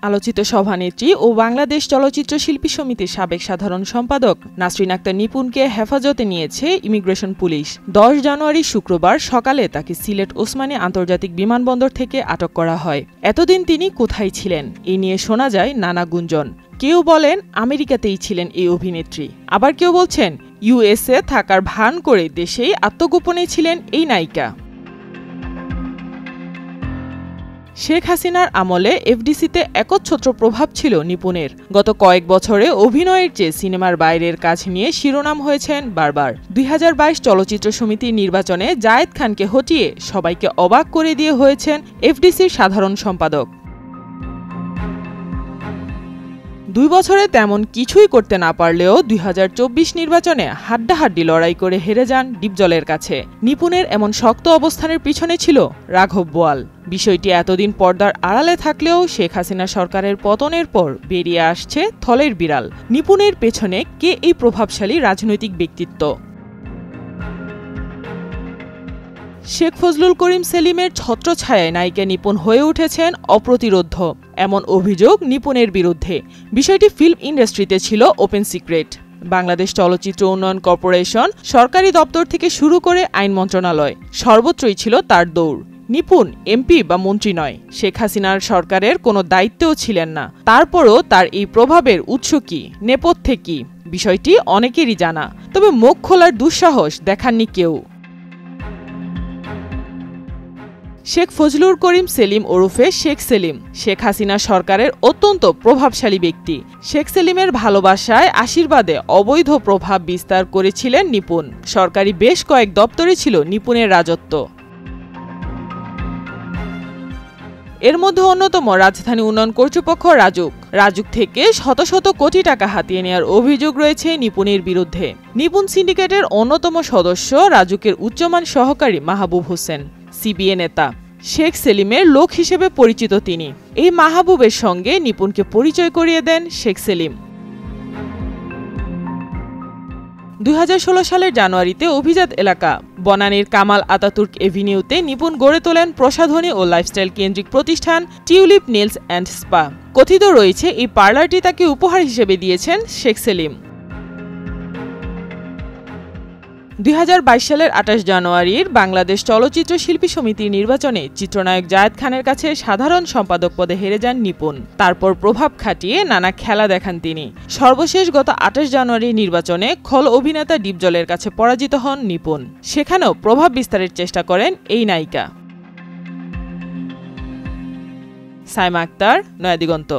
আলোচিত সভানেত্রী ও বাংলাদেশ চলচ্চিত্র শিল্পী সমিতির সাবেক সাধারণ সম্পাদক নাসরিন আক্তার নিপুণকে হেফাজতে নিয়েছে ইমিগ্রেশন পুলিশ। 10 জানুয়ারি শুক্রবার সকালে তাকে সিলেট ওসমানী আন্তর্জাতিক বিমানবন্দর থেকে আটক করা হয়। এতদিন তিনি কোথায় ছিলেন এই নিয়ে শোনা যায় নানা গুঞ্জন। কেউ বলেন আমেরিকাতেই ছিলেন এই অভিনেত্রী, আবার কেউ বলছেন ইউএসএ থাকার ভান করে দেশেই আত্মগোপনে ছিলেন এই নায়িকা। শেখ হাসিনার আমলে এফডিসিতে একচ্ছত্র প্রভাব ছিল নিপুণের। গত কয়েক বছরে অভিনয়ের চেয়ে সিনেমার বাইরের কাজ নিয়ে শিরোনাম হয়েছেন বারবার। 2022 চলচ্চিত্র সমিতির নির্বাচনে জায়েদ খানকে হটিয়ে সবাইকে অবাক করে দিয়ে হয়েছেন এফডিসির সাধারণ সম্পাদক। 2 বছরে তেমন কিছুই করতে না পারলেও 2024 নির্বাচনে হাড্ডাহাড্ডি লড়াই করে হেরে যান ডিপজলের কাছে। নিপুণের এমন শক্ত অবস্থানের পিছনে ছিল রাঘব বোয়াল। বিষয়টি এতদিন পর্দার আড়ালে থাকলেও শেখ হাসিনা সরকারের পতনের পর বেরিয়ে আসছে থলের বিড়াল। নিপুণের পেছনে কে এই প্রভাবশালী রাজনৈতিক ব্যক্তিত্ব? শেখ ফজলুল করিম সেলিমের ছত্রছায়ায় নায়িকা নিপুণ হয়ে উঠেছেন অপ্রতিরোধ্য, এমন অভিযোগ নিপুণের বিরুদ্ধে। বিষয়টি ফিল্ম ইন্ডাস্ট্রিতে ছিল ওপেন সিক্রেট। বাংলাদেশ চলচ্চিত্র উন্নয়ন কর্পোরেশন, সরকারি দপ্তর থেকে শুরু করে আইন মন্ত্রণালয়, সর্বত্রই ছিল তার দৌড়। নিপুণ এমপি বা মন্ত্রী নয়, শেখ হাসিনার সরকারের কোনো দায়িত্বেও ছিলেন না। তারপরও তার এই প্রভাবের উৎস কি, নেপথ্যে কি, বিষয়টি অনেকেরই জানা, তবে মুখ খোলার দুঃসাহস দেখাননি কেউ। শেখ ফজলুল করিম সেলিম ওরফে শেখ সেলিম শেখ হাসিনা সরকারের অত্যন্ত প্রভাবশালী ব্যক্তি। শেখ সেলিমের ভালোবাসায় আশীর্বাদে অবৈধ প্রভাব বিস্তার করেছিলেন নিপুণ। সরকারি বেশ কয়েক দপ্তরে ছিল নিপুণের রাজত্ব। এর মধ্যে অন্যতম রাজধানী উন্নয়ন কর্তৃপক্ষ রাজুক থেকে শত শত কোটি টাকা হাতিয়ে নেওয়ার অভিযোগ রয়েছে নিপুণের বিরুদ্ধে। নিপুণ সিন্ডিকেটের অন্যতম সদস্য রাজুকের উচ্চমান সহকারী মাহবুব হোসেন, সিবিএ নেতা। শেখ সেলিমের লোক হিসেবে পরিচিত তিনি। এই মাহবুবের সঙ্গে নিপুণকে পরিচয় করিয়ে দেন শেখ সেলিম। 2016 সালের জানুয়ারিতে অভিজাত এলাকা বনানীর কামাল আতাতুর্ক এভিনিউতে নিপুণ গড়ে তোলেন প্রসাধনী ও লাইফস্টাইল কেন্দ্রিক প্রতিষ্ঠান টিউলিপ নেলস অ্যান্ড স্পা। কথিত রয়েছে এই পার্লারটি তাকে উপহার হিসেবে দিয়েছেন শেখ সেলিম। 2022 সালের 28 জানুয়ারির বাংলাদেশ চলচ্চিত্র শিল্পী সমিতির নির্বাচনে চিত্রনায়ক জায়েদ খানের কাছে সাধারণ সম্পাদক পদে হেরে যান নিপুণ। তারপর প্রভাব খাটিয়ে নানা খেলা দেখান তিনি। সর্বশেষ গত 28 জানুয়ারির নির্বাচনে খল অভিনেতা ডিপজলের কাছে পরাজিত হন নিপুণ। সেখানেও প্রভাব বিস্তারের চেষ্টা করেন এই নায়িকা। সাইমা আক্তার, নয়াদিগন্ত।